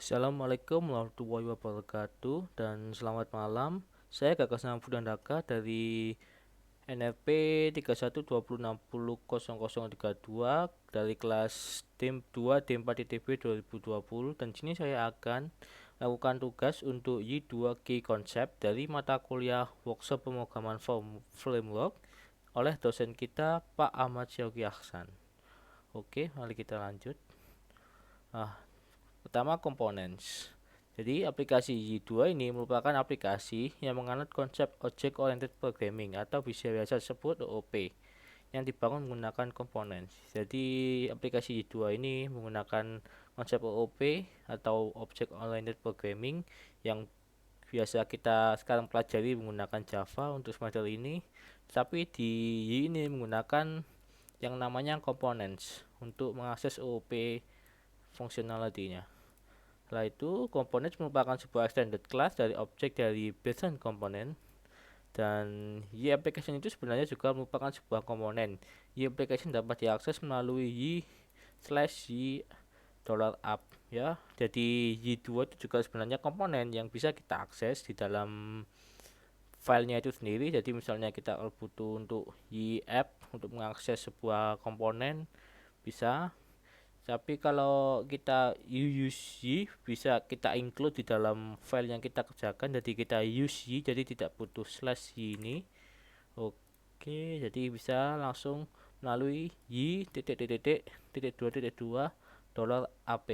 Assalamualaikum warahmatullahi wabarakatuh dan selamat malam. Saya Gagas Budandaka dari NRP 3120600032 dari kelas tim 2 tim 4 ITB 2020, dan sini saya akan lakukan tugas untuk Y2 Key Concept dari mata kuliah Workshop Pemrograman Framework oleh dosen kita Pak Ahmad Syauqi Ahsan. Oke, mari kita lanjut. Pertama, components. Jadi aplikasi Y2 ini merupakan aplikasi yang menganut konsep Object Oriented Programming atau biasa disebut OOP yang dibangun menggunakan components. Jadi aplikasi Y2 ini menggunakan konsep OOP atau Object Oriented Programming yang biasa kita sekarang pelajari menggunakan Java untuk semester ini. Tapi di Y ini menggunakan yang namanya components untuk mengakses OOP functionality-nya. Setelah itu, components merupakan sebuah extended class dari objek dari baseline component, dan Y application itu sebenarnya juga merupakan sebuah komponen. Y application dapat diakses melalui Y/Y $up ya. Jadi Y2 itu juga sebenarnya komponen yang bisa kita akses di dalam filenya itu sendiri. Jadi misalnya kita butuh untuk Y app untuk mengakses sebuah komponen bisa. Tapi kalau kita use Y, bisa kita include di dalam file yang kita kerjakan. Jadi kita use Y, jadi tidak butuh slash Y ini. Oke, jadi bisa langsung melalui Y titik titik titik titik dua titik dua $app.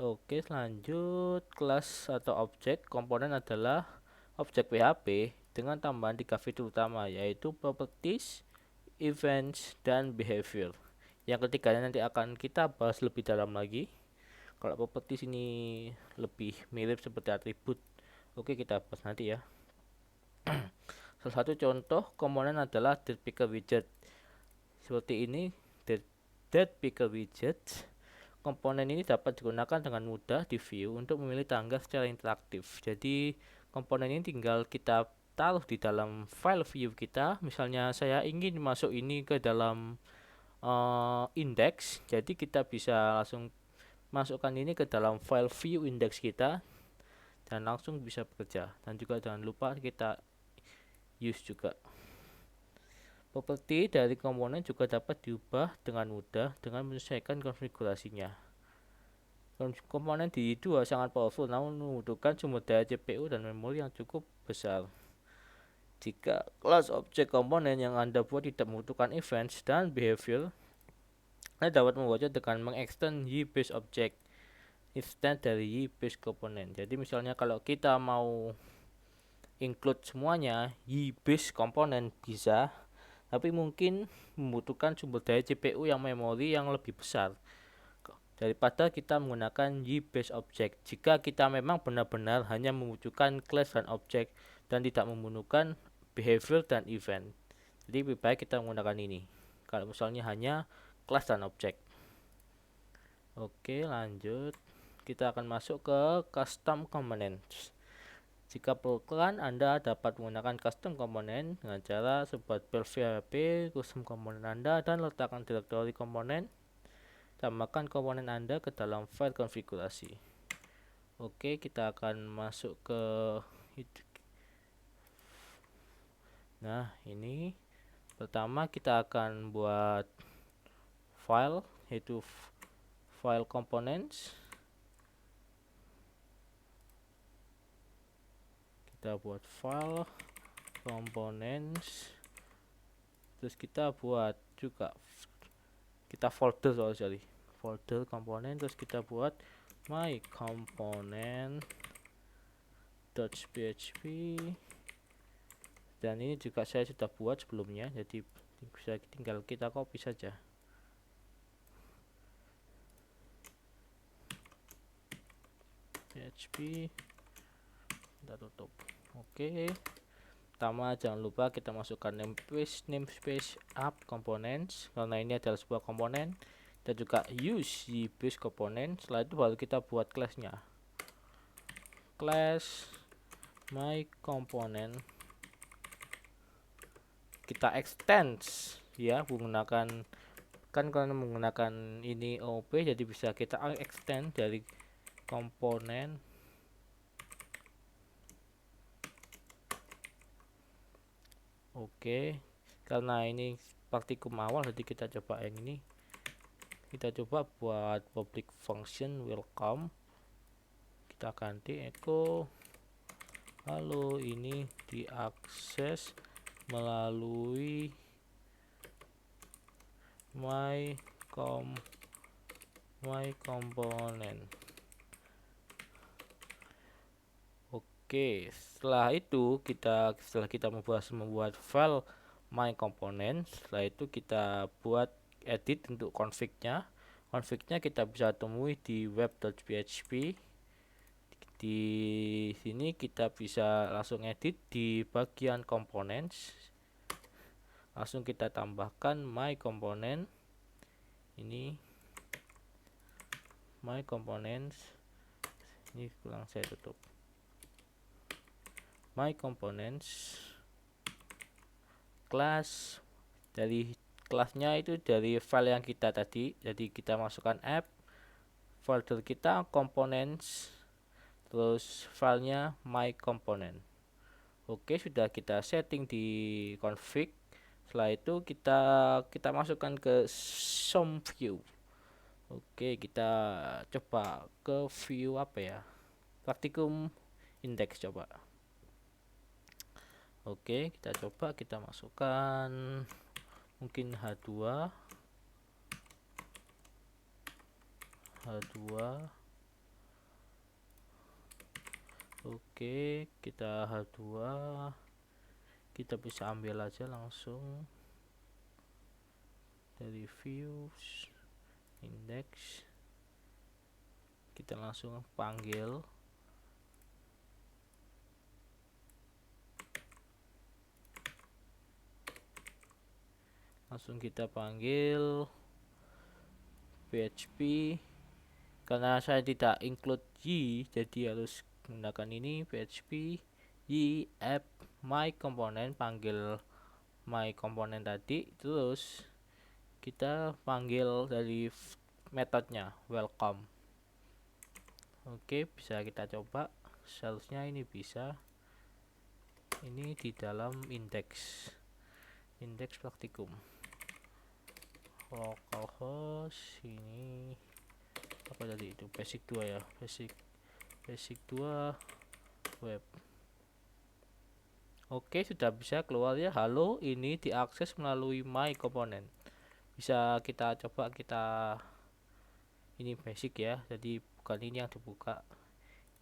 Oke, selanjut kelas atau objek komponen adalah objek PHP dengan tambahan 3 fitur utama, yaitu properties, events, dan behavior. Yang ketiganya nanti akan kita bahas lebih dalam lagi. Kalau properties ini lebih mirip seperti atribut. Oke, kita bahas nanti ya. Salah satu contoh komponen adalah date picker widget. Seperti ini, date picker widget. Komponen ini dapat digunakan dengan mudah di view untuk memilih tanggal secara interaktif. Jadi komponen ini tinggal kita taruh di dalam file view kita. Misalnya saya ingin masuk ini ke dalam index, jadi kita bisa langsung masukkan ini ke dalam file view index kita dan langsung bisa bekerja. Dan juga jangan lupa kita use juga. Properti dari komponen juga dapat diubah dengan mudah dengan menyesuaikan konfigurasinya. Komponen di dua sangat powerful namun membutuhkan sumber daya CPU dan memori yang cukup besar. Jika kelas objek komponen yang Anda buat tidak membutuhkan events dan behavior, Anda dapat membuatnya dengan mengextend Y-based object instead dari Y-based component. Jadi misalnya kalau kita mau include semuanya Y-based component bisa, tapi mungkin membutuhkan sumber daya CPU yang memori yang lebih besar daripada kita menggunakan Y-based object. Jika kita memang benar-benar hanya membutuhkan class dan object dan tidak membutuhkan behavior dan event, jadi lebih baik kita menggunakan ini kalau misalnya hanya class dan object. Oke, lanjut. Kita akan masuk ke custom components. Jika perlukan, Anda dapat menggunakan custom component dengan cara sebuah php custom komponen Anda dan letakkan direktori komponen. Tambahkan komponen Anda ke dalam file konfigurasi. Oke, kita akan masuk ke ini. Pertama kita akan buat file, yaitu file components. Kita buat file components, terus kita buat juga kita folder folder komponen, terus kita buat my component.php, dan ini juga saya sudah buat sebelumnya, jadi bisa tinggal kita copy saja. PHP kita tutup. Oke, pertama jangan lupa kita masukkan namespace app components karena ini adalah sebuah komponen, dan juga use Y-based component. Setelah itu baru kita buat classnya, class my component. Kita extend ya menggunakan kan karena menggunakan ini OOP, jadi bisa kita extend dari komponen. Oke, karena ini praktikum awal, jadi kita coba yang ini. Kita coba buat public function welcome, kita ganti echo halo, ini diakses melalui my component. Oke, setelah itu setelah kita membuat file my component, setelah itu kita buat edit untuk config-nya. Config-nya kita bisa temui di web.php. Di sini kita bisa langsung edit di bagian components. Langsung kita tambahkan my component. Ini my components. Ini kurang saya tutup. My components class, dari kelasnya itu dari file yang kita tadi, jadi kita masukkan app, folder kita components, terus filenya my component. Oke, sudah kita setting di config. Setelah itu kita masukkan ke some view. Oke, kita coba ke view apa ya, praktikum index coba. Oke, kita coba, kita masukkan mungkin H2. Oke, kita H2, kita bisa ambil aja langsung dari views index, kita langsung panggil. Langsung kita panggil PHP, karena saya tidak include y, jadi harus menggunakan ini PHP y app my component, panggil my component tadi, terus kita panggil dari metodenya welcome. Oke, bisa kita coba, seharusnya ini bisa. Ini di dalam index praktikum localhost, ini apa tadi itu, basic 2 ya, basic 2 web. Oke, sudah bisa keluar ya, halo, ini diakses melalui my component. Bisa kita coba, kita ini basic ya, jadi bukan ini yang dibuka.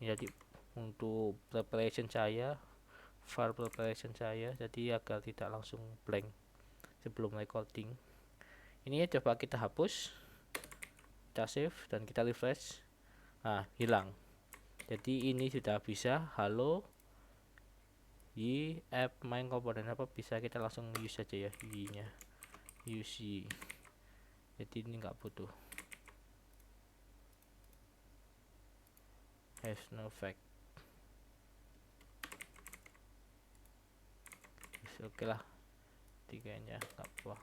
Ini jadi untuk preparation saya, file preparation saya, jadi agar tidak langsung blank sebelum recording. Ini ya, coba kita hapus, kita save dan kita refresh. Nah, hilang. Jadi ini sudah bisa halo y app main komponen apa, bisa kita langsung use aja ya, y nya use y. Jadi ini nggak butuh has no fact. Oke lah, tiganya nggak apa,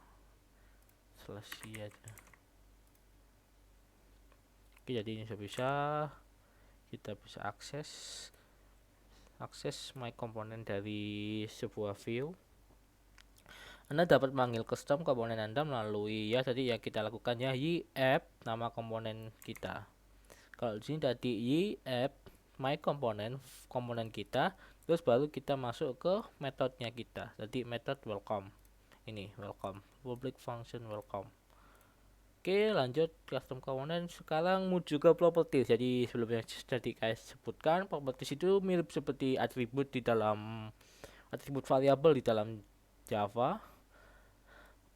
selesai aja. Oke, jadi ini sudah bisa, kita bisa akses my component dari sebuah view. Anda dapat memanggil custom komponen Anda melalui ya tadi yang kita lakukan ya, y app nama komponen kita. Kalau di sini tadi y app my component komponen kita, terus baru kita masuk ke metodenya kita. Jadi metode welcome. Ini welcome, public function welcome. Oke, lanjut custom component. Sekarang menuju ke properties. Jadi sebelumnya tadi saya sebutkan, properties itu mirip seperti atribut di dalam atribut variabel di dalam Java.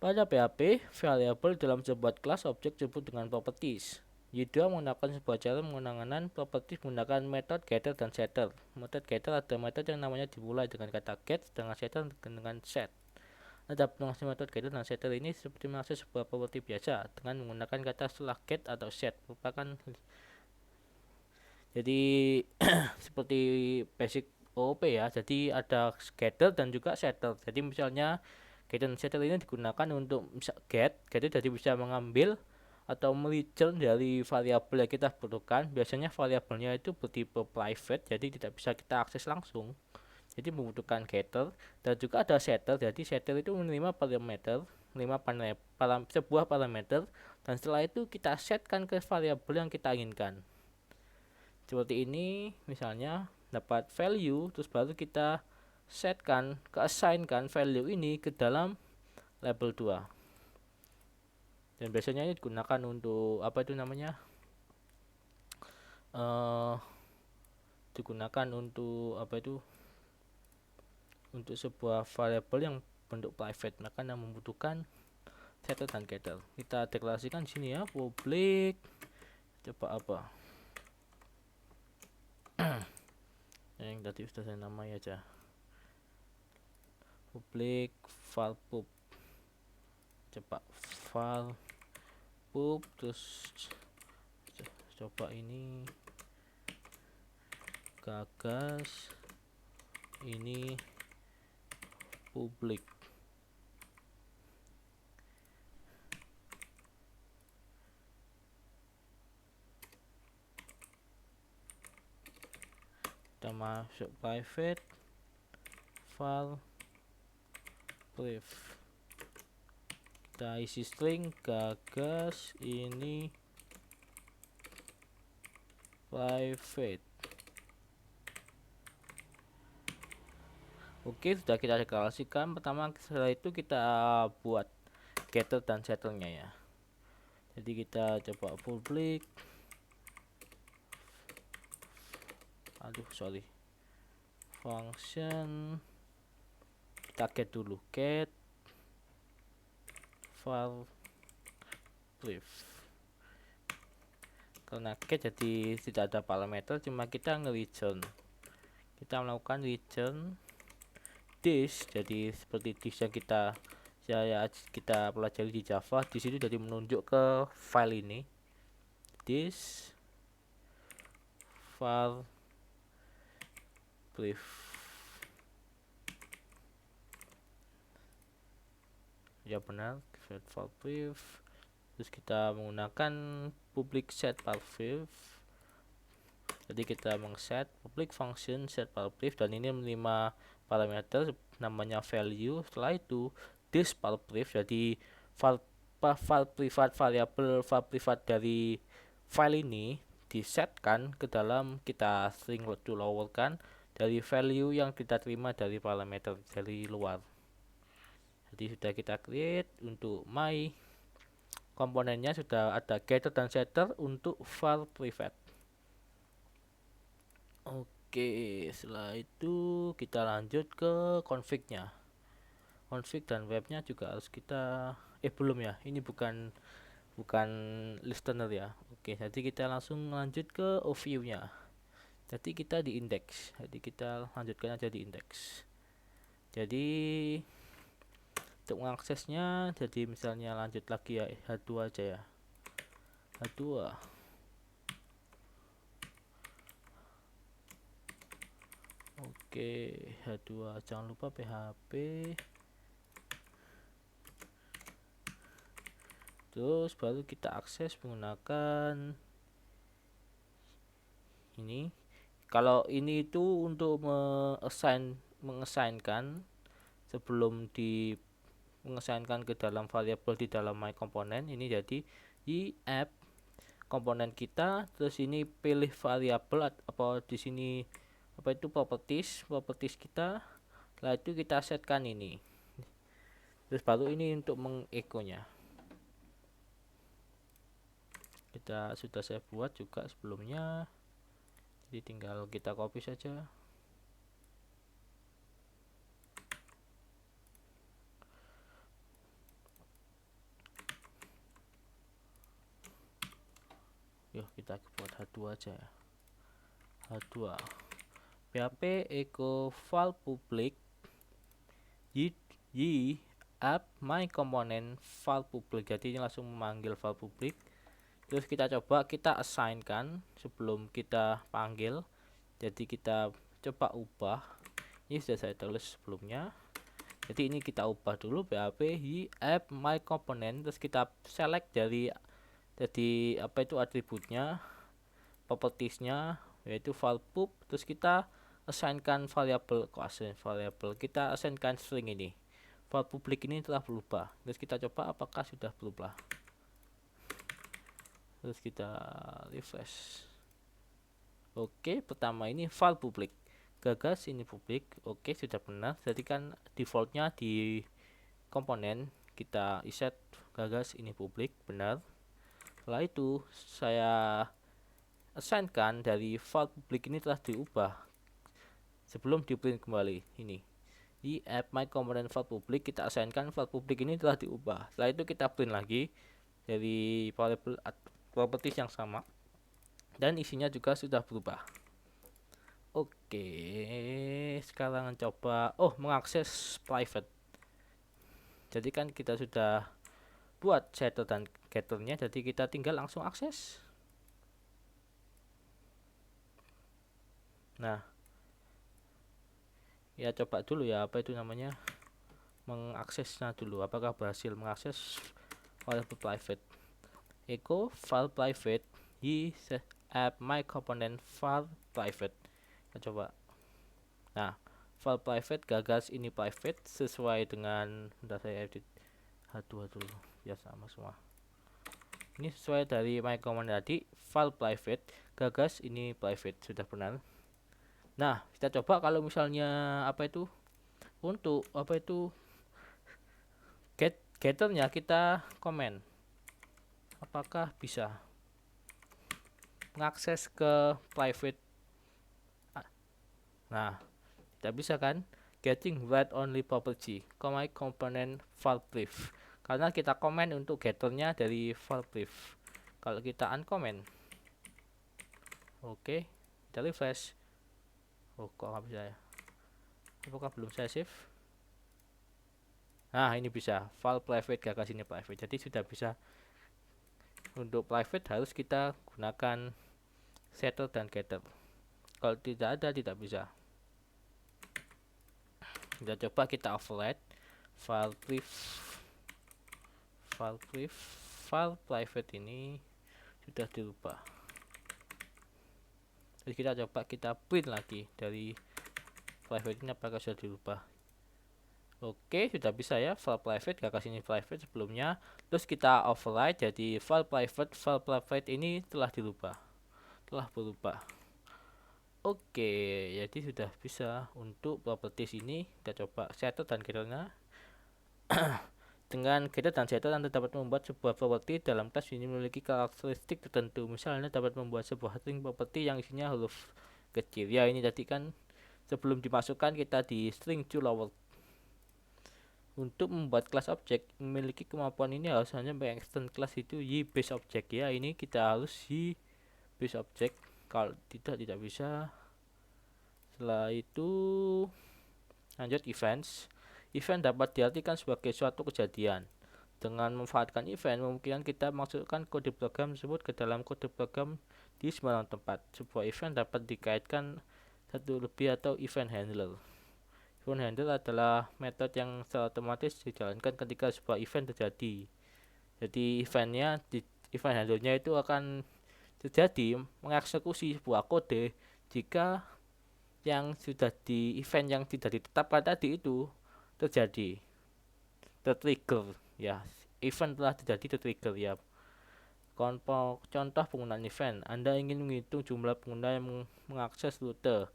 Pada PHP, variabel dalam sebuah kelas objek disebut dengan properties. Y2 menggunakan sebuah cara menggunakan properties menggunakan metode getter dan setter. Metode getter ada metode yang namanya dimulai dengan kata get, dengan setter dengan set. Ada penguasaan metode getter dan setter ini seperti mengakses sebuah properti biasa dengan menggunakan kata setelah get atau set, merupakan jadi seperti basic OOP ya. Jadi ada getter dan juga setter. Jadi misalnya Get dan setter ini digunakan untuk get itu jadi bisa mengambil atau return dari variabel yang kita butuhkan. Biasanya variabelnya itu bertipe private, jadi tidak bisa kita akses langsung, jadi membutuhkan getter. Dan juga ada setter, jadi setter itu menerima parameter, sebuah parameter, dan setelah itu kita setkan ke variabel yang kita inginkan. Seperti ini, misalnya dapat value, terus baru kita setkan, assignkan value ini ke dalam label 2. Dan biasanya ini digunakan untuk apa itu namanya, digunakan untuk apa itu, untuk sebuah variabel yang bentuk private, maka yang membutuhkan setter dan getter. Kita deklarasikan di sini ya, public, coba apa yang tadi sudah saya namai aja, public file pub, coba file pub, terus coba ini gagas, ini public. Kita masuk private file brief, kita isi string gagas ini private. Oke, sudah kita deklarasikan. Pertama, setelah itu kita buat getter dan setternya ya. Jadi kita coba public, function, kita get dulu, get file brief. Karena get jadi tidak ada parameter, cuma kita nge-return. Kita melakukan return this, jadi seperti this yang kita pelajari di Java. Di sini jadi menunjuk ke file ini, this file brief. Ya benar, set file brief. Terus kita menggunakan public set file brief. Jadi kita mengset public function set file brief, dan ini menerima parameter namanya value. Setelah itu this file brief, jadi file privat, variabel file privat dari file ini disetkan ke dalam, kita string to lower kan dari value yang kita terima dari parameter dari luar. Jadi sudah kita create untuk my komponennya, sudah ada getter dan setter untuk file private. Oke, setelah itu kita lanjut ke config-nya. Config dan webnya juga harus kita belum ya, ini bukan listener ya. Oke, jadi kita langsung lanjut ke overview-nya. Jadi kita di index, jadi kita lanjutkan aja di index. Jadi untuk mengaksesnya, jadi misalnya lanjut lagi ya, H2 aja ya, H2. Oke, H2, jangan lupa PHP. Terus baru kita akses menggunakan ini. Kalau ini itu untuk mengassignkan sebelum mengassignkan ke dalam variabel di dalam my component ini. Jadi di app komponen kita, terus ini pilih variabel apa di sini, apa itu properties kita. Setelah itu kita setkan ini, terus baru ini untuk mengekonya. Kita sudah saya buat juga sebelumnya, jadi tinggal kita copy saja. Yuk kita buat H2 aja ya. H2 PHP echo file public y app my component file public. Jadi ini langsung memanggil file public. Terus kita coba kita assignkan sebelum kita panggil. Jadi kita coba ubah, ini sudah saya tulis sebelumnya. Jadi ini kita ubah dulu php y app my component, terus kita select dari jadi apa itu atributnya, propertiesnya yaitu val pup, terus kita assignkan variabel, kita assignkan string ini. Val public ini telah berubah. Terus kita coba apakah sudah berubah. Terus kita refresh. Oke, pertama ini val public. Gagas ini publik. Oke, sudah benar. Jadi kan defaultnya di komponen kita set gagas ini publik, benar. Setelah itu saya assignkan dari val public ini telah diubah sebelum di print kembali. Ini di app my component val public kita assignkan val public ini telah diubah. Setelah itu kita print lagi dari variable properties yang sama dan isinya juga sudah berubah. Oke, sekarang coba mengakses private. Jadi kan kita sudah buat setter dan getternya, jadi kita tinggal langsung akses. Nah, ya coba dulu ya apa itu namanya, mengaksesnya dulu, apakah berhasil mengakses variable private. Echo file private y app my component file private. Kita coba. Nah, file private gagas ini private sesuai dengan, sudah saya edit. Aduh ya sama semua. Ini sesuai dari my command tadi, file private gagas ini private, sudah benar. Nah, kita coba kalau misalnya apa itu untuk apa itu getternya kita comment, apakah bisa mengakses ke private. Nah, tidak bisa kan, getting read only property my component file brief, karena kita comment untuk getternya dari file brief. Kalau kita uncomment, oke, kita refresh. Kok nggak bisa ya, apakah belum saya save? Nah, ini bisa file private gagas ini private, jadi sudah bisa. Untuk private harus kita gunakan setter dan getter, kalau tidak ada tidak bisa. Kita coba, kita override file private ini sudah dirubah. Jadi kita coba, kita print lagi dari private ini apakah sudah dirubah. Oke, sudah bisa ya, file private gagas ini private sebelumnya. Terus kita override jadi file private ini telah dirubah, telah berubah. Oke, jadi sudah bisa untuk properties ini. Kita coba setter dan getternya. Dengan getter dan setter Anda dapat membuat sebuah property dalam kelas ini memiliki karakteristik tertentu. Misalnya dapat membuat sebuah string property yang isinya huruf kecil. Ya, ini tadi kan sebelum dimasukkan kita di string to lower. Untuk membuat kelas objek memiliki kemampuan ini harus hanya mengextend kelas itu y base object ya. Ini kita harus y base object, kalau tidak bisa. Setelah itu lanjut events. Event dapat diartikan sebagai suatu kejadian. Dengan memanfaatkan event, memungkinkan kita masukkan kode program tersebut ke dalam kode program di sembarang tempat. Sebuah event dapat dikaitkan satu lebih atau event handler. Event handler adalah metode yang secara otomatis dijalankan ketika sebuah event terjadi. Jadi event handlernya itu akan terjadi mengeksekusi sebuah kode jika yang sudah di event yang tidak ditetapkan tadi itu terjadi, tertrigger ya, event telah terjadi tertrigger ya. Contoh penggunaan event, Anda ingin menghitung jumlah pengguna yang mengakses rute,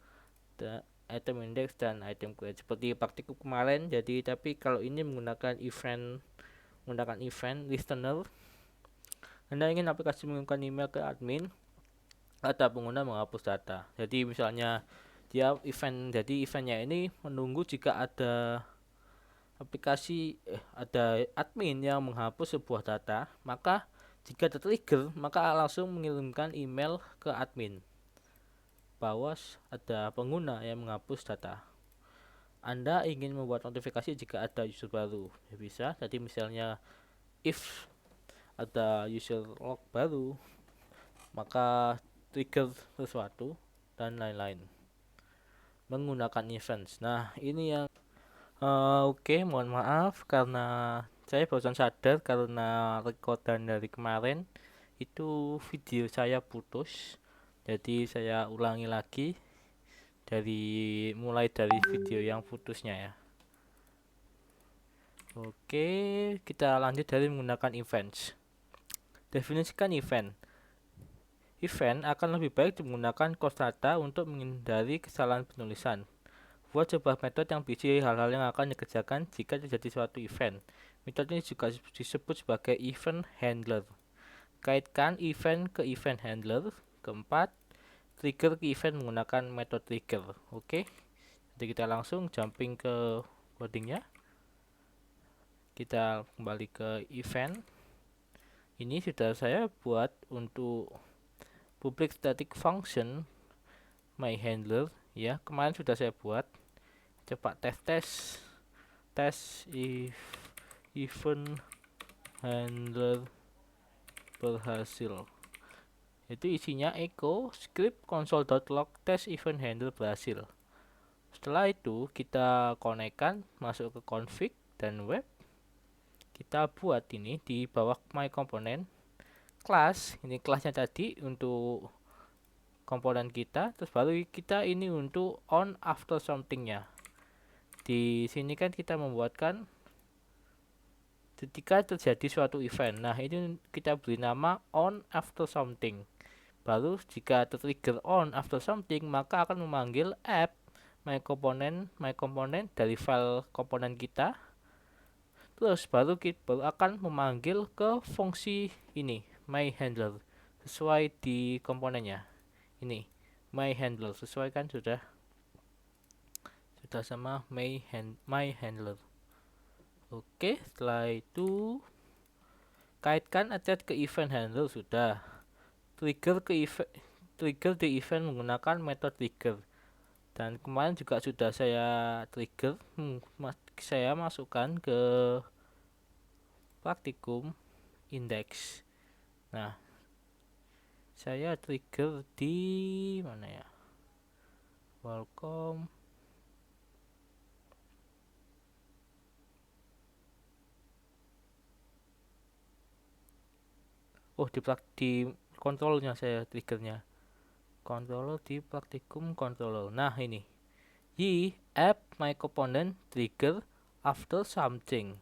item index dan item create seperti praktikum kemarin. Jadi tapi kalau ini menggunakan event listener, Anda ingin aplikasi mengirimkan email ke admin atau pengguna menghapus data. Jadi misalnya dia eventnya ini menunggu jika ada ada admin yang menghapus sebuah data, maka jika tertrigger maka langsung mengirimkan email ke admin bahwa ada pengguna yang menghapus data. Anda ingin membuat notifikasi jika ada user baru, ya bisa. Jadi misalnya if ada user log baru, maka trigger sesuatu dan lain-lain menggunakan events. Nah, ini yang Oke, mohon maaf karena saya barusan sadar karena rekordan dari kemarin itu video saya putus. Jadi saya ulangi lagi dari mulai dari video yang putusnya ya. Oke, kita lanjut dari menggunakan events. Definisikan event. Event akan lebih baik menggunakan kosakata untuk menghindari kesalahan penulisan. Buat sebuah metode yang berisi hal-hal yang akan dikerjakan jika terjadi suatu event. Metode ini juga disebut sebagai event handler. Kaitkan event ke event handler. Keempat, trigger ke event menggunakan metode trigger. Oke, jadi kita langsung jumping ke codingnya. Kita kembali ke event. Ini sudah saya buat untuk public static function my handler ya. Kemarin sudah saya buat. Coba tes if event handler berhasil. Itu isinya echo script console.log test event handler berhasil. Setelah itu kita konekkan masuk ke config dan web. Kita buat ini di bawah my component class. Ini kelasnya tadi untuk komponen kita, terus baru kita ini untuk on after somethingnya. Di sini kan kita membuatkan ketika terjadi suatu event. Nah, ini kita beri nama on after something. Baru jika tertrigger on after something, maka akan memanggil app my component dari file komponen kita. Terus baru akan memanggil ke fungsi ini my handler sesuai di komponennya. Ini my handler sesuai kan sudah sama my handler. Oke, setelah itu kaitkan attach ke event handler sudah. Trigger di event menggunakan metode trigger. Dan kemarin juga sudah saya trigger, saya masukkan ke praktikum index. Nah, saya trigger di mana ya? Welcome. Oh, di kontrolnya saya triggernya. Controller di praktikum controller. Nah, ini. App my component trigger after something.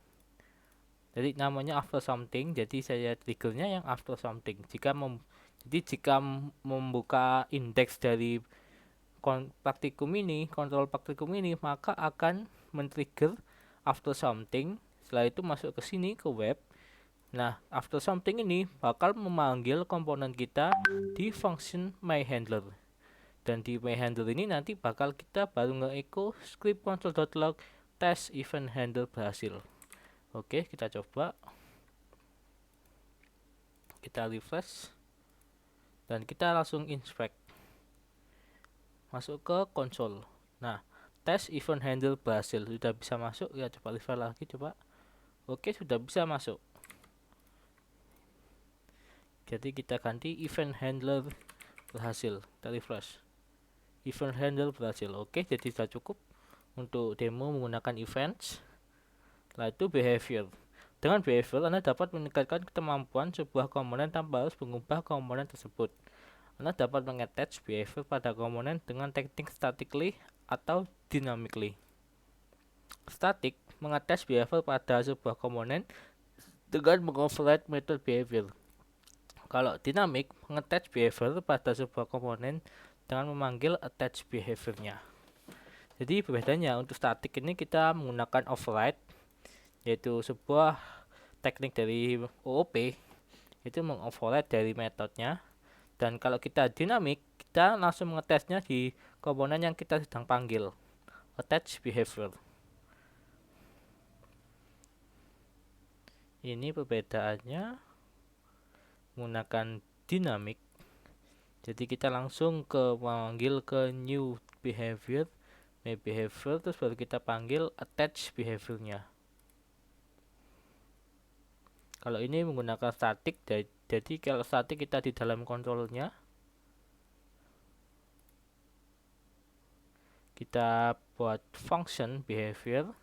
Jadi namanya after something, jadi saya triggernya yang after something. Jika membuka indeks dari praktikum ini, kontrol praktikum ini, maka akan men-trigger after something. Setelah itu masuk ke sini ke web. Nah, after something ini bakal memanggil komponen kita di function myHandler. Dan di myHandler ini nanti bakal kita baru nge-echo script console.log test event handler berhasil. Oke, kita coba. Kita refresh. Dan kita langsung inspect. Masuk ke console. Nah, test event handler berhasil. Sudah bisa masuk. Ya, coba refresh lagi, coba. Oke, sudah bisa masuk. Jadi kita ganti event handler berhasil. Kita refresh. Event handler berhasil. Oke, jadi sudah cukup untuk demo menggunakan events. Setelah itu behavior. Dengan behavior, Anda dapat meningkatkan kemampuan sebuah komponen tanpa harus mengubah komponen tersebut. Anda dapat mengattach behavior pada komponen dengan teknik statically atau dynamically. Static mengattach behavior pada sebuah komponen dengan mengoverride metode behavior. Kalau dynamic mengattach behavior pada sebuah komponen dengan memanggil attach behaviornya. Jadi bedanya untuk static ini kita menggunakan override, yaitu sebuah teknik dari OOP itu mengoverride dari metodenya. Dan kalau kita dynamic, kita langsung mengattachnya di komponen yang kita sedang panggil, attach behavior. Ini perbedaannya menggunakan dynamic. Jadi kita langsung memanggil ke new behavior, my behavior, terus baru kita panggil attach behaviornya. Kalau ini menggunakan static, jadi kalau static kita di dalam kontrolnya, kita buat function behavior.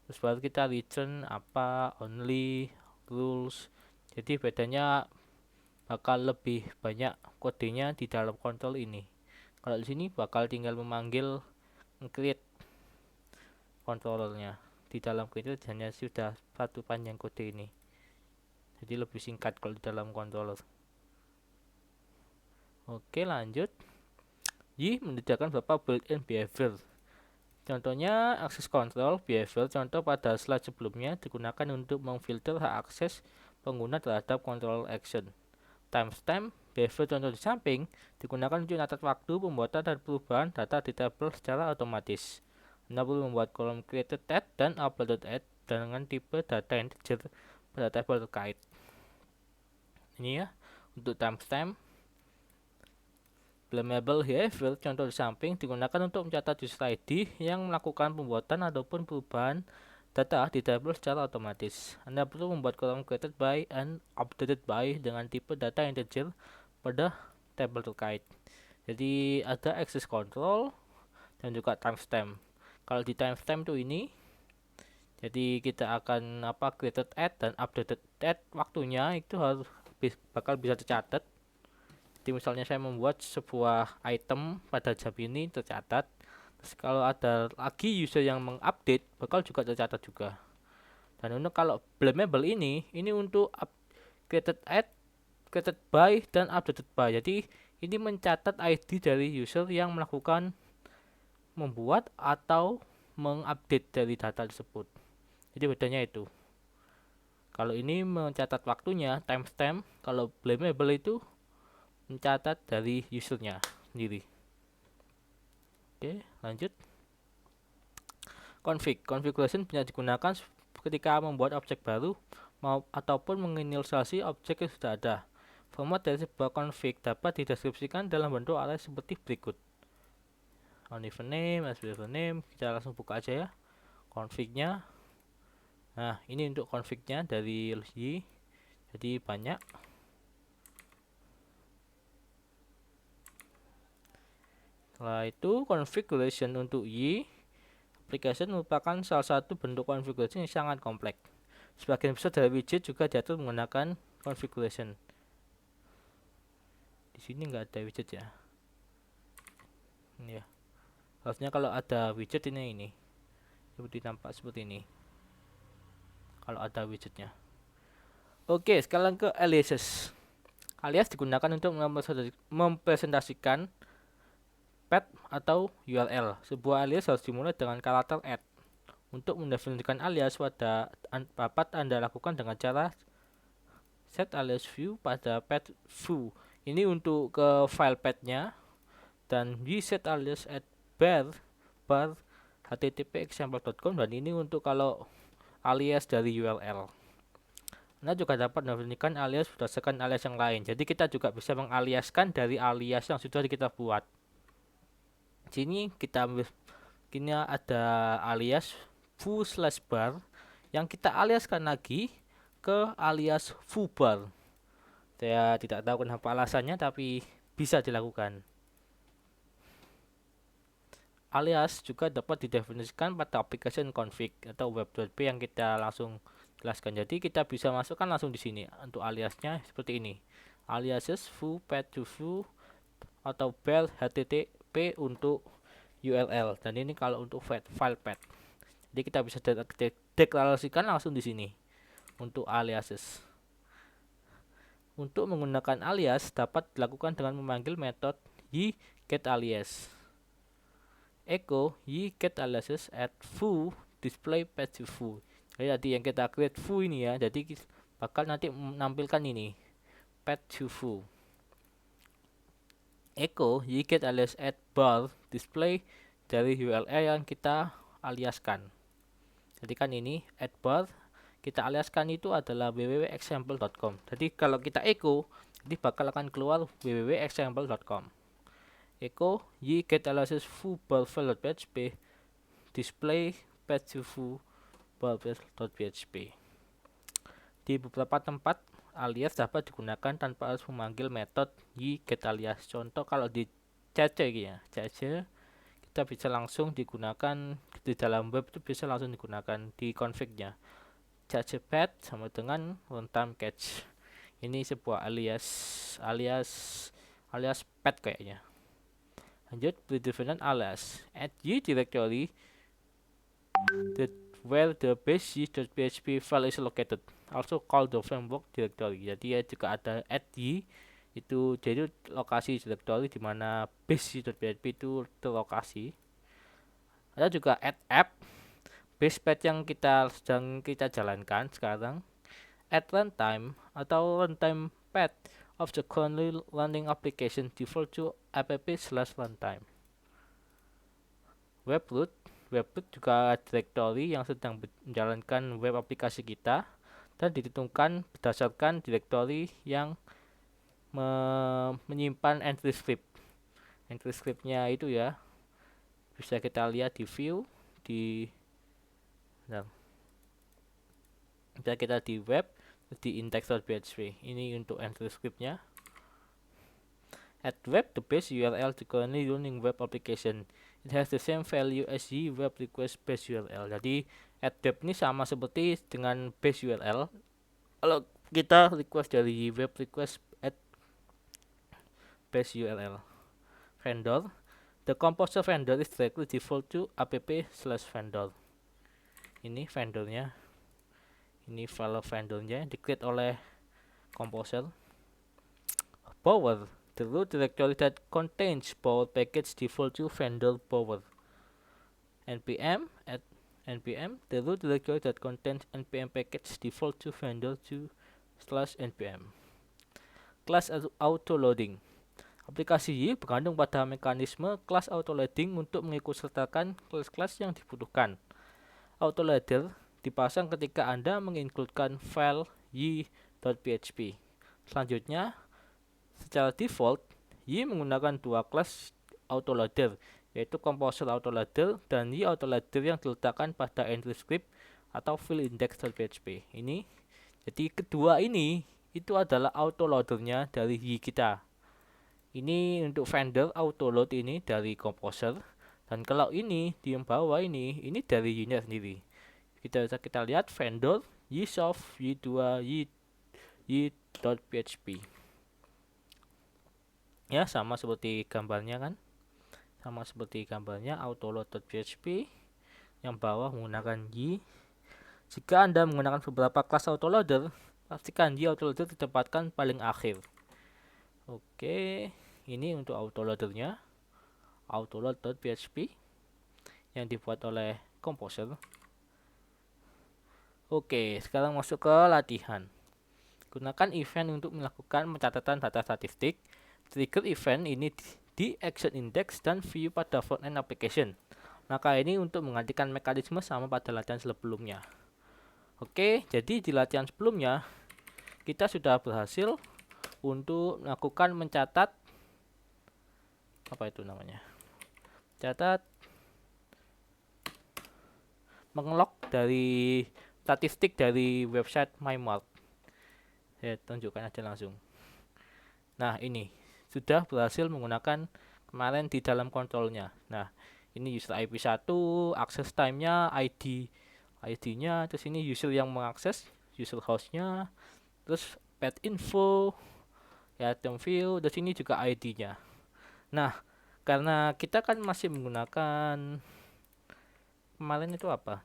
terus baru kita return apa, only, rules. Jadi bedanya bakal lebih banyak kodenya di dalam kontrol ini. Kalau di sini bakal tinggal memanggil create controllernya. Di dalam create hanya sudah satu panjang kode ini. Jadi lebih singkat kalau di dalam controller. Oke, lanjut. Y menyediakan beberapa built-in behavior. Contohnya akses control behavior contoh pada slide sebelumnya digunakan untuk memfilter hak akses pengguna terhadap control action. Timestamp behavior contoh di samping digunakan untuk mencatat waktu pembuatan dan perubahan data di tabel secara otomatis. Anda perlu membuat kolom created at dan uploaded at dengan tipe data integer pada tabel terkait. Ini ya untuk timestamp. Blamable behavior contoh di samping digunakan untuk mencatat user ID yang melakukan pembuatan ataupun perubahan data di tabel secara otomatis. Anda perlu membuat kolom created by and updated by dengan tipe data integer pada tabel terkait. Jadi ada access control dan juga timestamp. Kalau di timestamp tuh ini, jadi kita akan created at dan updated at waktunya itu harus bakal bisa tercatat. Jadi misalnya saya membuat sebuah item pada jam ini tercatat. Terus kalau ada lagi user yang mengupdate bakal juga tercatat juga. Dan untuk kalau blamable ini untuk created at, created by dan updated by. Jadi ini mencatat ID dari user yang melakukan membuat atau mengupdate dari data tersebut. Jadi bedanya itu. Kalau ini mencatat waktunya timestamp, kalau blamable itu mencatat dari usernya sendiri. Oke, lanjut. Configuration bisa digunakan ketika membuat objek baru ataupun menginisialisasi objek yang sudah ada. Format dari sebuah config dapat dideskripsikan dalam bentuk array seperti berikut. Uneven name, uneven name, kita langsung buka aja ya config-nya. Nah, ini untuk config-nya dari Y. Jadi banyak. Setelah itu configuration untuk Y application merupakan salah satu bentuk configuration yang sangat kompleks. Sebagian besar dari widget juga diatur menggunakan configuration. Di sini nggak ada widget ya. Ini ya. Harusnya kalau ada widget ini seperti tampak seperti ini. Kalau ada widgetnya. Oke, sekarang ke aliases. Alias digunakan untuk mempresentasikan path atau URL. Sebuah alias harus dimulai dengan karakter @ Untuk mendefinisikan alias dapat Anda lakukan dengan cara set alias view pada path view. Ini untuk ke file path-nya dan di set alias at bar http example.com dan ini untuk kalau alias dari URL. Anda juga dapat mendefinisikan alias berdasarkan alias yang lain. Jadi kita juga bisa mengaliaskan dari alias yang sudah kita buat. Sini kita kini ada alias foo/bar yang kita aliaskan lagi ke alias foobar. Saya tidak tahu kenapa alasannya tapi bisa dilakukan. Alias juga dapat didefinisikan pada application config atau web.p yang kita langsung jelaskan. Jadi kita bisa masukkan langsung di sini untuk aliasnya seperti ini. Aliases foo path to foo atau bar http untuk URL dan ini kalau untuk file path. Jadi kita bisa deklarasikan langsung di sini untuk aliases. Untuk menggunakan alias dapat dilakukan dengan memanggil metode yGetAlias. Echo yGetAliases at foo display path to foo. Jadi yang kita create foo ini ya, jadi bakal nanti menampilkan ini path to foo. Echo yGetAlias at bar display dari URL yang kita aliaskan. Jadi kan ini at bar kita aliaskan itu adalah www.example.com. Jadi kalau kita echo, jadi bakal akan keluar www.example.com. Echo yGetAliases foo bar file.php display path to foo bar file.php. Di beberapa tempat alias dapat digunakan tanpa harus memanggil metode yGetAlias. Contoh kalau di CC ya, CC kita bisa langsung digunakan di dalam web, itu bisa langsung digunakan di config-nya. Cache path sama dengan runtime cache. Ini sebuah alias path kayaknya. Lanjut, predefined alias add y directory where the base.php file is located, also called the framework directory. Jadi ya juga ada add y, itu jadi lokasi directory di mana base.php itu terlokasi. Ada juga add app, base path yang sedang kita jalankan sekarang. Add runtime atau runtime path of the currently running application default to app/runtime. Webroot juga directory yang sedang menjalankan web aplikasi kita dan ditentukan berdasarkan directory yang menyimpan entry script. Entry scriptnya itu ya bisa kita lihat di view bisa kita di web di index.php. Ini untuk entry scriptnya. At web, the base URL to currently running web application. It has the same value as the web request base URL. Jadi at web ini sama seperti dengan base URL. Kalau kita request dari web request at base URL. Vendor, the composer vendor is directly default to app/vendor. Ini vendornya. Ini file vendornya di-create oleh composer. Power, the root directory that contains Power package default to vendor Power. npm, at npm, the root directory that contains npm package default to vendor /npm. Class autoloading. Aplikasi Y bergantung pada mekanisme class autoloading untuk mengikutsertakan kelas-kelas yang dibutuhkan. Autoloader dipasang ketika Anda mengincludekan file y.php. Selanjutnya, secara default, Y menggunakan dua kelas autoloader, yaitu composer autoloader dan Y autoloader yang diletakkan pada entry script atau file index.php. Ini, jadi kedua ini itu adalah autoloadernya dari Y kita. Ini untuk vendor autoload ini dari composer, dan kalau ini di yang bawah ini dari Y-nya sendiri. Kita lihat vendor ysoft y2 y.php. Ya, sama seperti gambarnya kan. Sama seperti gambarnya autoload.php. Yang bawah menggunakan y. Jika Anda menggunakan beberapa kelas autoloader, pastikan y autoloader ditempatkan paling akhir. Oke, ini untuk autoloadernya. Autoload.php yang dibuat oleh composer. Oke, sekarang masuk ke latihan. Gunakan event untuk melakukan pencatatan data statistik. Trigger event ini di action index dan view pada frontend application. Maka ini untuk menggantikan mekanisme sama pada latihan sebelumnya. Oke, jadi di latihan sebelumnya kita sudah berhasil untuk melakukan mencatat mengelog dari statistik dari website MyMart. Saya tunjukkan aja langsung. Nah, ini sudah berhasil menggunakan kemarin di dalam kontrolnya. Nah, ini user IP 1, access time-nya, ID-nya, terus ini user yang mengakses, user host-nya, terus pet info, ya, item view, terus ini juga ID-nya. Nah, karena kita kan masih menggunakan kemarin itu apa?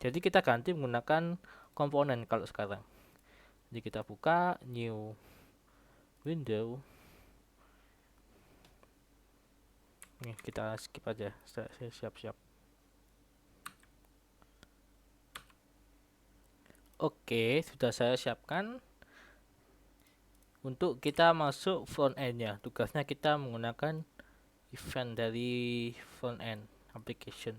Jadi kita ganti menggunakan komponen kalau sekarang. Jadi kita buka new window. Nih, kita skip aja. Saya siap-siap. Oke, sudah saya siapkan. Untuk kita masuk front end-nya. Tugasnya kita menggunakan event dari front end application.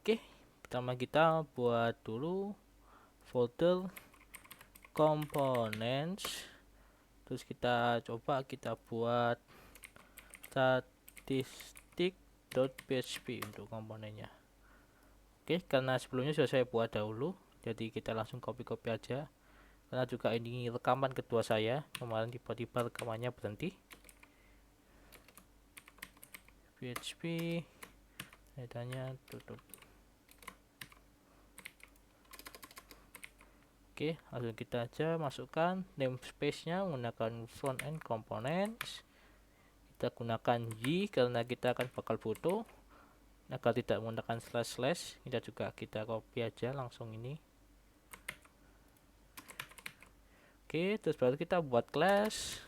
Oke, pertama kita buat dulu folder components, terus kita coba kita buat statistic.php untuk komponennya. Oke, karena sebelumnya sudah saya buat dahulu, jadi kita langsung copy aja, karena juga ini rekaman kedua saya, kemarin tiba-tiba rekamannya berhenti. PHP Metadanya tutup. Oke, langsung kita aja masukkan namespace-nya menggunakan front end components. Kita gunakan Y karena kita akan bakal butuh, agar tidak menggunakan slash. Kita juga kita copy aja langsung ini. Oke, terus baru kita buat class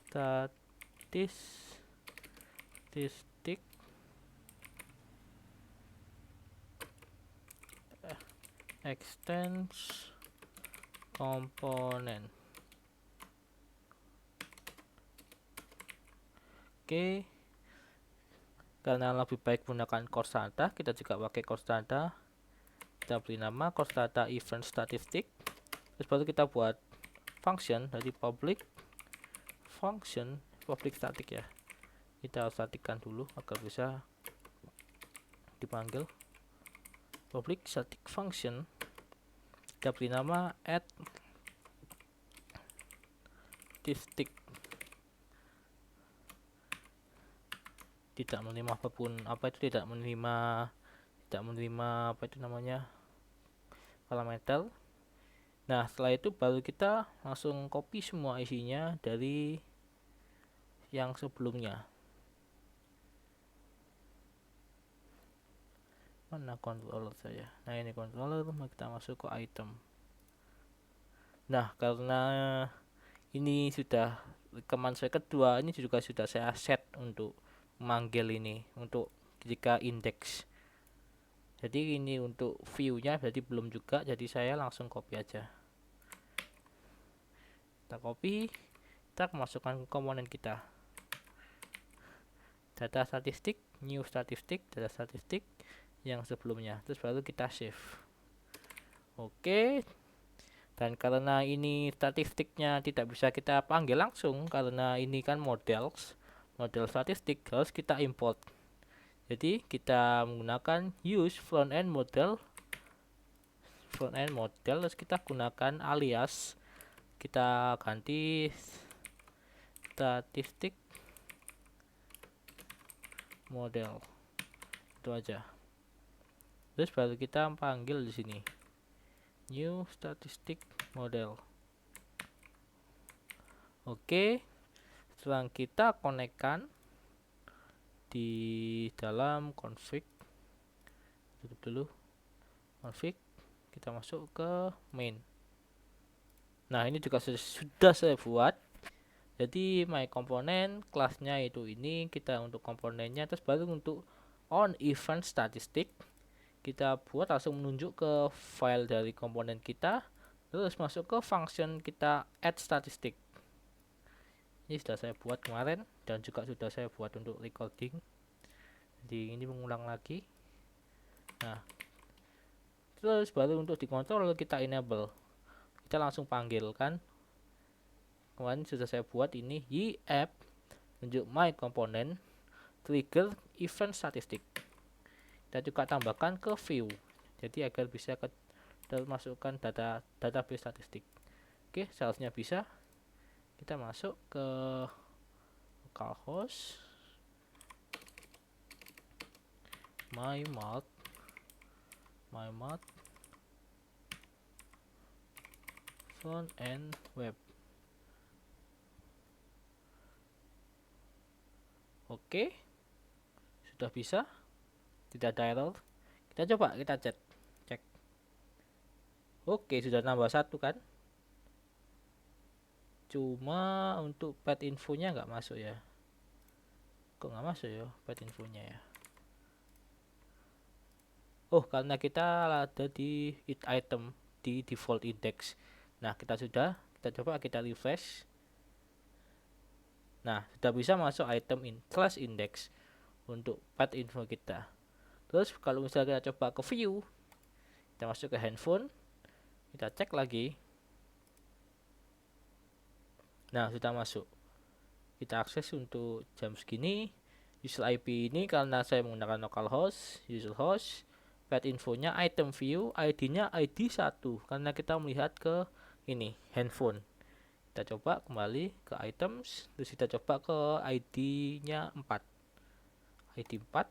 statistic extends component. Oke, karena lebih baik menggunakan constanta, kita juga pakai constanta. Kita beri nama constanta event statistic. Terus baru kita buat function dari public static ya. Kita harus statikkan dulu agar bisa dipanggil. Public static function. Kita beri nama add statistic. Tidak menerima apapun, tidak menerima apa itu namanya, parameter. Nah, setelah itu baru kita langsung copy semua isinya dari yang sebelumnya. Mana controller saya? Nah, ini controller, kita masuk ke item. Nah, karena ini sudah rekaman saya kedua, ini juga sudah saya set untuk memanggil ini untuk jika indeks. Jadi ini untuk view-nya jadi belum juga, jadi saya langsung copy aja. Kita copy, kita masukkan ke komponen kita. Data statistik, new statistik, data statistik yang sebelumnya. Terus baru kita save. Oke. Dan karena ini statistiknya tidak bisa kita panggil langsung karena ini kan model statistik, harus kita import. Jadi kita menggunakan use front end model, terus kita gunakan alias, kita ganti statistik model, itu aja. Terus baru kita panggil di sini new statistic model. Oke, setelah kita konekkan di dalam config, tutup dulu config, kita masuk ke main. Nah, ini juga sudah saya buat. Jadi my component kelasnya itu ini, kita untuk komponennya. Terus baru untuk on event statistic kita buat langsung menunjuk ke file dari komponen kita, terus masuk ke function kita add statistic. Ini sudah saya buat kemarin dan juga sudah saya buat untuk recording. Jadi ini mengulang lagi. Nah, terus baru untuk dikontrol kita enable, kita langsung panggilkan. Kemarin sudah saya buat ini y app tunjuk my component trigger event statistic. Kita juga tambahkan ke view, jadi agar bisa masukkan database statistik. Oke, seharusnya bisa. Kita masuk ke localhost my mod front end web. Oke, sudah bisa, tidak ada error. Kita coba, kita cek. Oke, sudah nambah satu kan. Cuma untuk pad infonya nggak masuk ya. Kok nggak masuk ya pad infonya ya? Oh, karena kita ada di item di default index. Nah, kita coba kita refresh. Nah, sudah bisa masuk item class index untuk pad info kita. Terus kalau misalnya kita coba ke view, kita masuk ke handphone, kita cek lagi. Nah, sudah masuk. Kita akses untuk jam segini. User IP ini karena saya menggunakan localhost, user host, pad infonya item view, ID-nya ID 1 karena kita melihat ke ini handphone. Kita coba kembali ke items, terus kita coba ke ID-nya 4. ID 4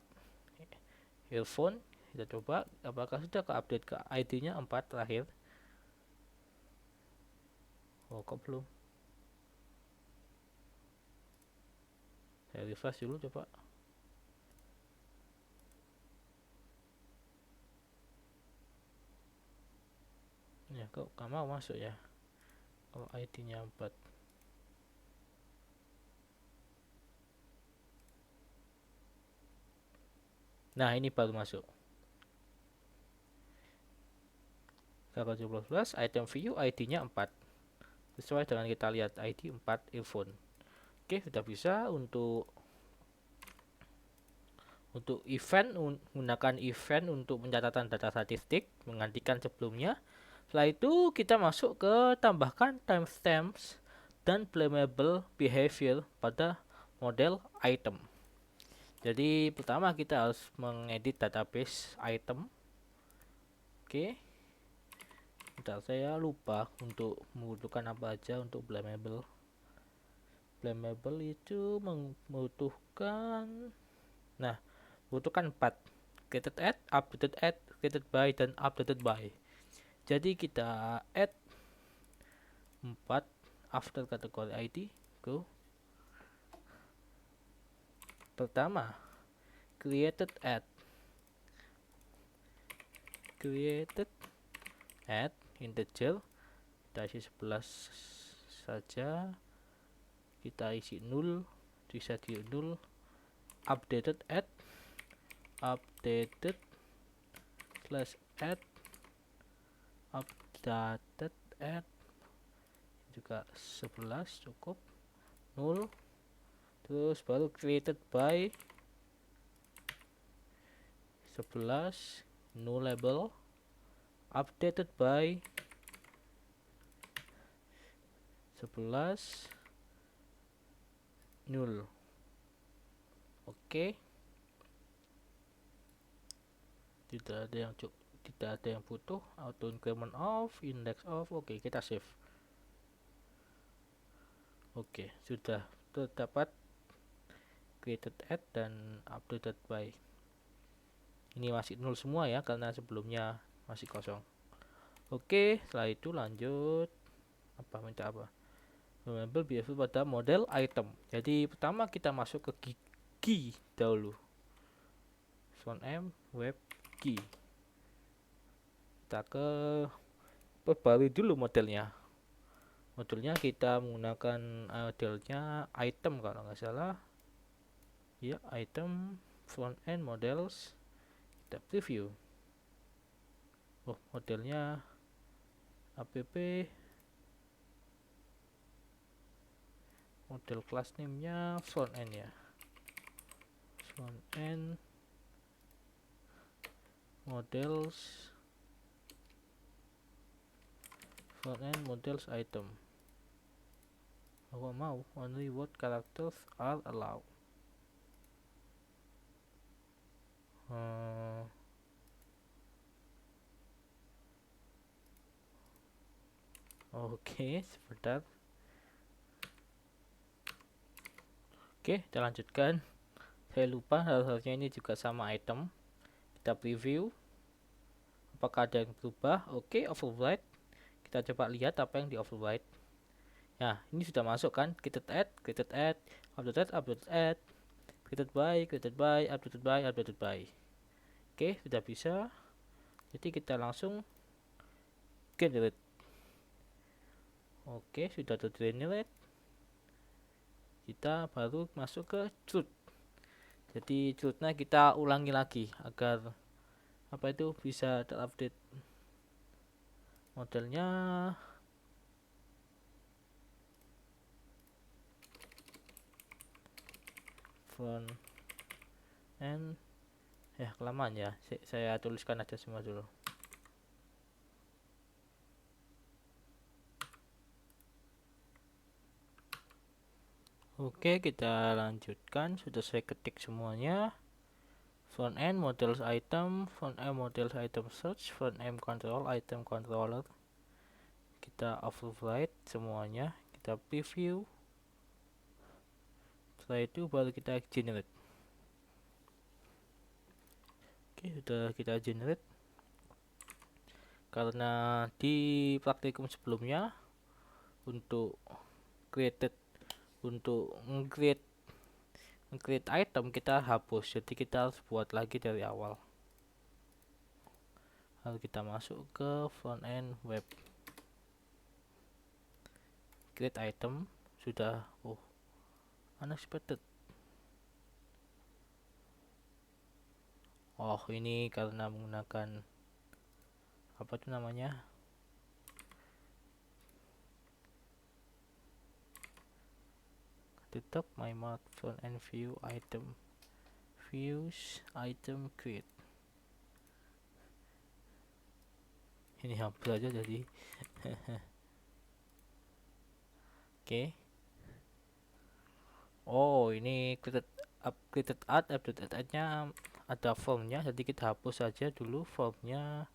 earphone. Kita coba apakah sudah ke update ke ID nya 4 terakhir. Oh, kok belum? Saya refresh dulu coba. Ya, kok gak mau masuk ya kalau ID nya 4. Nah, ini baru masuk. Kalau 17 item view ID nya 4, sesuai dengan kita lihat ID 4 earphone. Oke, sudah bisa. Untuk event, menggunakan event untuk pencatatan data statistik menggantikan sebelumnya. Setelah itu kita masuk ke tambahkan timestamps dan flammable behavior pada model item. Jadi pertama kita harus mengedit database item. Oke. Bentar, saya lupa untuk membutuhkan apa aja untuk flammable. Flammable itu membutuhkan, nah, butuhkan 4. Created add, updated add, created by, dan updated by. Jadi kita add 4 after kategori ID. Go. Pertama, created add integer, kita isi 11 saja, kita isi 0, bisa di 0. Updated add slash add updated add juga 11 cukup, 0. Terus baru created by 11 no label, updated by 11 null. Oke. Tidak ada yang butuh. Auto increment off, index off. Oke, kita save. Oke, sudah terdapat created add dan updated by. Ini masih 0 semua ya, karena sebelumnya masih kosong. Oke, setelah itu lanjut minta apa? Member behavior pada model item. Jadi pertama kita masuk ke key dahulu. Font M web key. Kita ke perbarui dulu modelnya. Modelnya kita menggunakan modelnya item kalau nggak salah. Ya, item front end models. Kita preview. Oh, modelnya app model class name-nya front end ya. Front end models item. Aku mau only word characters are allowed. Oke, sebentar. Oke, kita lanjutkan. Saya lupa, harusnya ini juga sama item. Kita preview. Apakah ada yang berubah? Oke, override. Kita coba lihat apa yang di override. Nah, ini sudah masuk kan? Created add, updated add, created by, updated by. Oke, sudah bisa. Jadi kita langsung generate. Oke, sudah tergenerate. Kita baru masuk ke truth. Jadi truthnya kita ulangi lagi agar bisa terupdate modelnya. Front end ya, kelamaan ya, saya tuliskan aja semua dulu. Oke, kita lanjutkan. Sudah saya ketik semuanya. Front end models item, front end models item search, front end control item controller. Kita override semuanya, kita preview. Setelah itu baru kita generate. Oke, sudah kita generate. Karena di praktikum sebelumnya untuk create item kita hapus, jadi kita harus buat lagi dari awal. Lalu kita masuk ke front end web, create item sudah. Unexpected. Ini karena menggunakan apa itu namanya, tutup my mouth front end view item views item create. Ini hampir aja jadi. Oke. Ini created ad, updated ad-nya ada formnya, jadi kita hapus saja dulu formnya.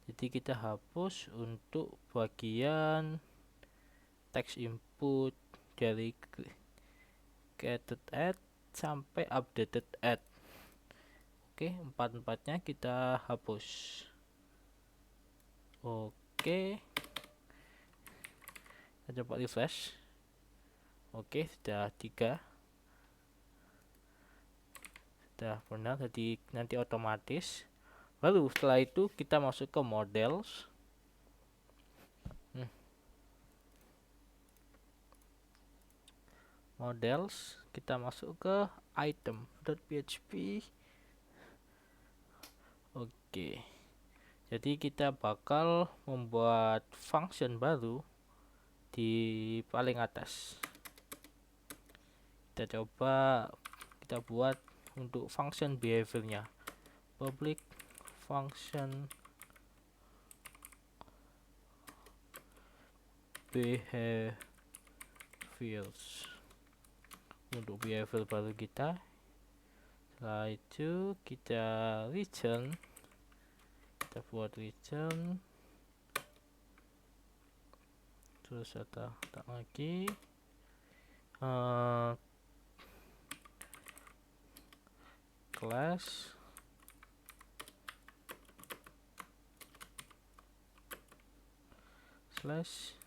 Jadi kita hapus untuk bagian text input dari created ad sampai updated ad. Oke, empat-empatnya kita hapus. Oke, kita coba refresh. Oke, sudah 3. Sudah benar, jadi nanti otomatis. Lalu setelah itu kita masuk ke models. Models, kita masuk ke item.php. Oke, jadi kita bakal membuat function baru di paling atas. Kita coba kita buat untuk function behaviornya, public function behaviors untuk behavior baru kita. Setelah itu kita return, kita buat return, terus ada lagi class slash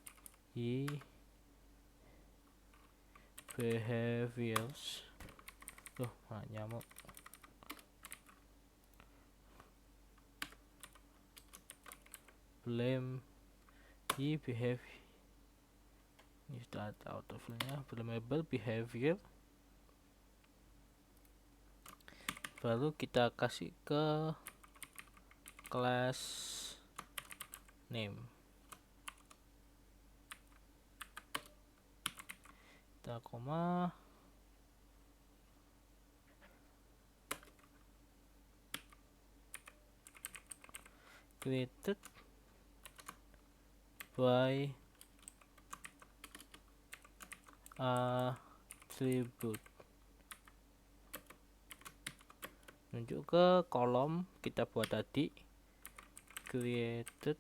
behaviors. Nyamuk. Blame behavior. Ini sudah ada autofillnya. Blamable behavior. Baru kita kasih ke class name. Kita koma. Created by attribute. Tunjuk ke kolom kita buat tadi, created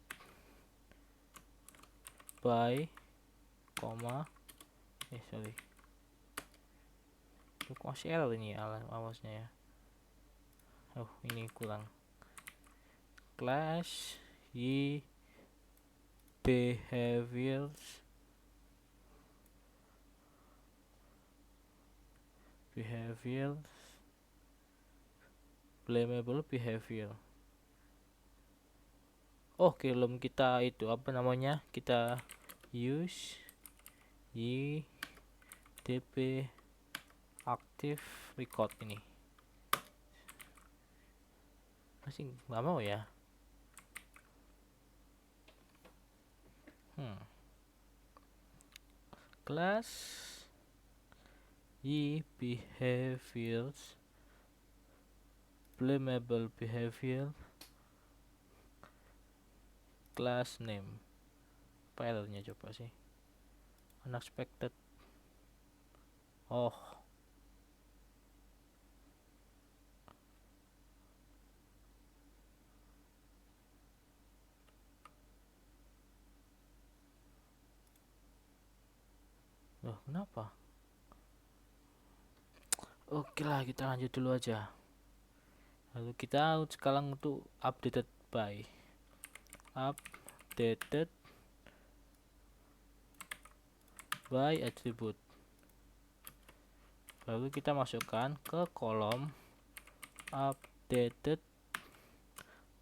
by masih error ini awasnya ya. Ini kurang. Class behaviors blamable behavior. Belum kita itu apa namanya, kita use dp active record ini. Masih nggak mau ya. Class behaviors blamable behavior class name. Filenya coba sih. Unexpected. Kenapa? Oke lah, kita lanjut dulu aja. Lalu kita sekarang untuk updated by attribute. Lalu kita masukkan ke kolom updated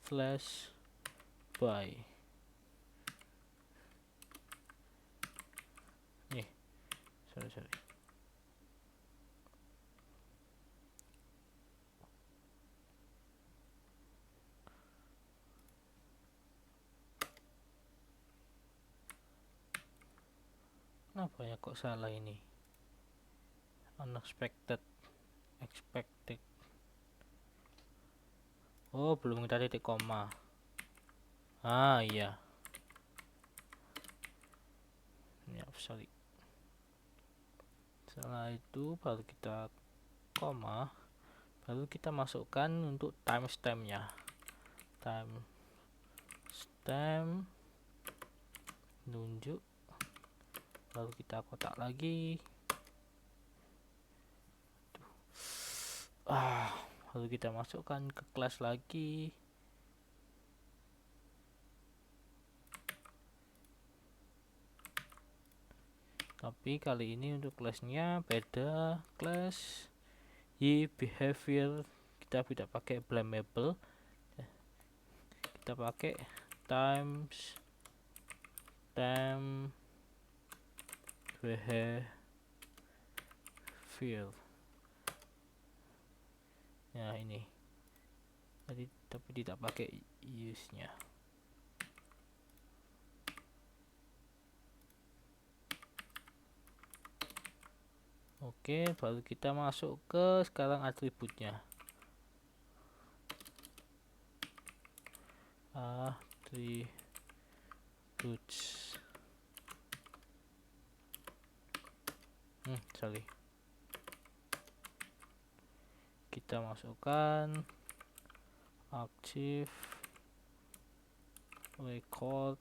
slash by. Nih, sorry. Kenapa ya kok salah ini? Unexpected, expected. Oh, belum kita titik koma. Ah, iya. Ya, sorry. Setelah itu baru kita koma, baru kita masukkan untuk timestamp-nya. Timestamp nunjuk, lalu kita kotak lagi. Lalu kita masukkan ke kelas lagi. Tapi kali ini untuk kelasnya beda, kelas behavior kita tidak pakai blamable, kita pakai timestamp behavior. Ya ini tadi, tapi tidak pakai use nya. Oke, baru kita masuk ke sekarang atributnya. Attributes. Sorry. Kita masukkan active record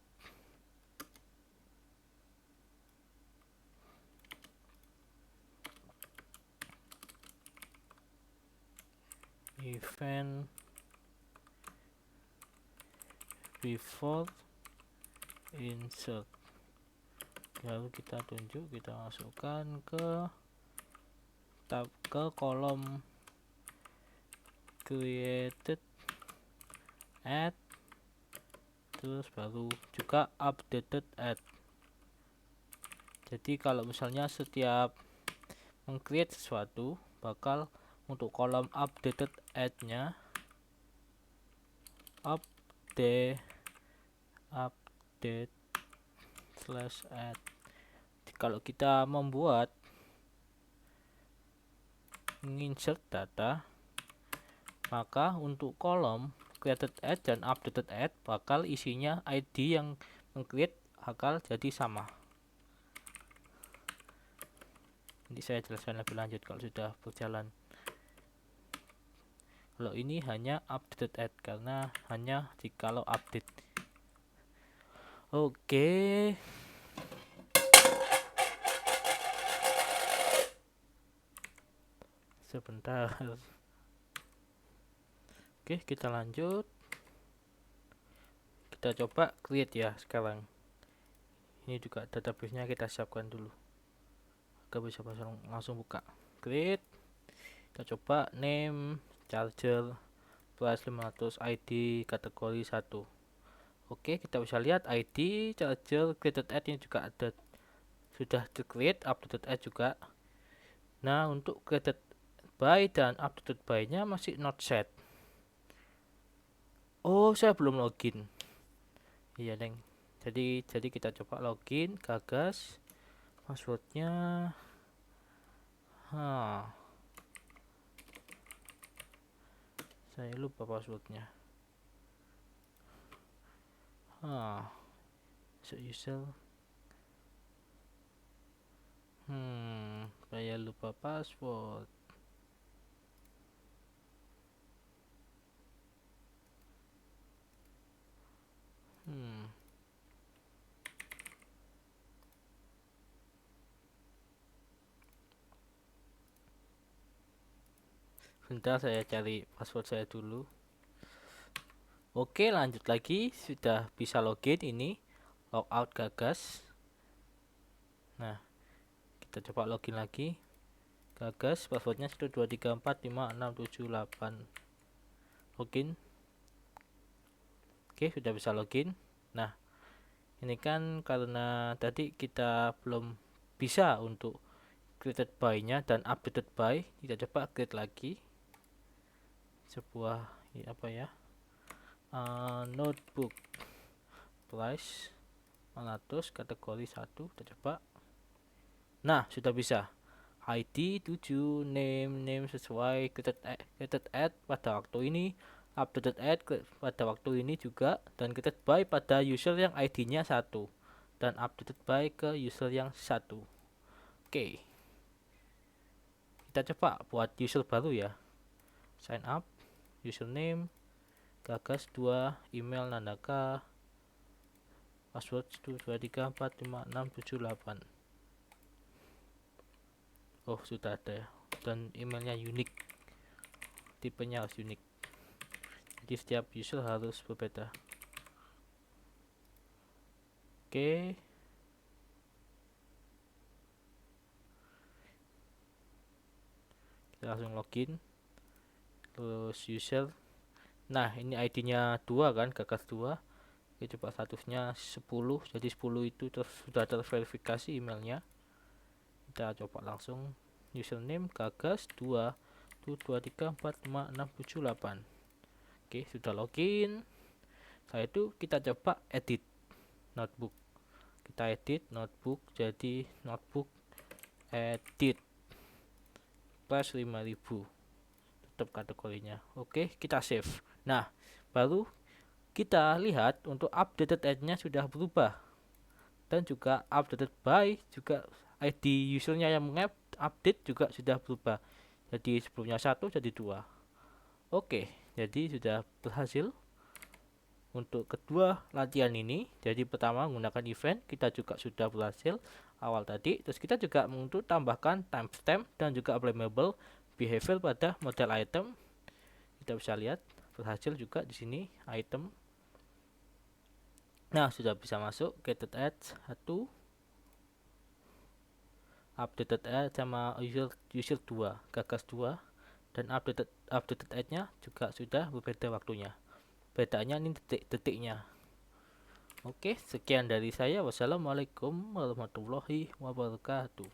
event before insert. Lalu kita tunjuk, kita masukkan ke kolom created add, terus baru juga updated add. Jadi kalau misalnya setiap meng-create sesuatu, bakal untuk kolom updated add-nya update slash add. Kalau kita membuat insert data, maka untuk kolom created add dan updated add bakal isinya ID yang meng-create bakal jadi sama. Nanti saya jelaskan lebih lanjut kalau sudah berjalan. Kalau ini hanya updated add karena hanya jikalau update. Oke. Sebentar. Oke, kita lanjut. Kita coba create ya sekarang. Ini juga database-nya kita siapkan dulu. Agar bisa langsung buka. Create. Kita coba name charger plus 500 ID kategori 1. Oke, kita bisa lihat ID charger created add ini juga ada, sudah di create, updated add juga. Nah, untuk created by dan updated by nya masih not set. Oh, saya belum login. Iya, Neng. Jadi kita coba login, gagas. Passwordnya saya lupa passwordnya. So user. Saya lupa password. Bentar, saya cari password saya dulu. Oke, lanjut lagi. Sudah bisa login ini. Logout Gagas. Nah, kita coba login lagi. Gagas, passwordnya 123456778. Login. Oke, sudah bisa login. Nah, ini kan karena tadi kita belum bisa untuk created by-nya dan updated by. Kita coba create lagi sebuah apa ya, notebook price 100 kategori 1. Kita coba. Nah, sudah bisa. ID 7, name sesuai, created add pada waktu ini, updated add pada waktu ini juga, dan created by pada user yang ID-nya 1 dan updated by ke user yang 1. Oke. Kita coba buat user baru ya. Sign up, username Gagas 2, email Nandaka, password 123456778. Oh, sudah ada ya. Dan emailnya unik. Tipenya harus unik. Jadi setiap user harus berbeda. Oke. Kita langsung login. Terus user. Nah, ini ID-nya 2 kan, Gagas 2. Oke, coba statusnya 10. Jadi 10 itu sudah terverifikasi emailnya. Kita coba langsung username Gagas 2 123456778. Oke, sudah login. Setelah itu kita coba edit notebook. Kita edit notebook jadi notebook edit plus 5000. Tetap kategorinya. Oke, kita save. Nah, baru kita lihat untuk updated add-nya sudah berubah. Dan juga updated by juga ID usernya yang update juga sudah berubah. Jadi sebelumnya 1 jadi 2. Oke, jadi sudah berhasil untuk kedua latihan ini. Jadi pertama menggunakan event, kita juga sudah berhasil awal tadi. Terus kita juga untuk tambahkan timestamp dan juga available behavior pada model item. Kita bisa lihat berhasil juga di sini item. Nah, sudah bisa masuk created add 1, updated add sama user 2, Gagas 2, dan updated add-nya juga sudah berbeda waktunya. Bedanya ini detik-detiknya. Oke, sekian dari saya. Wassalamualaikum warahmatullahi wabarakatuh.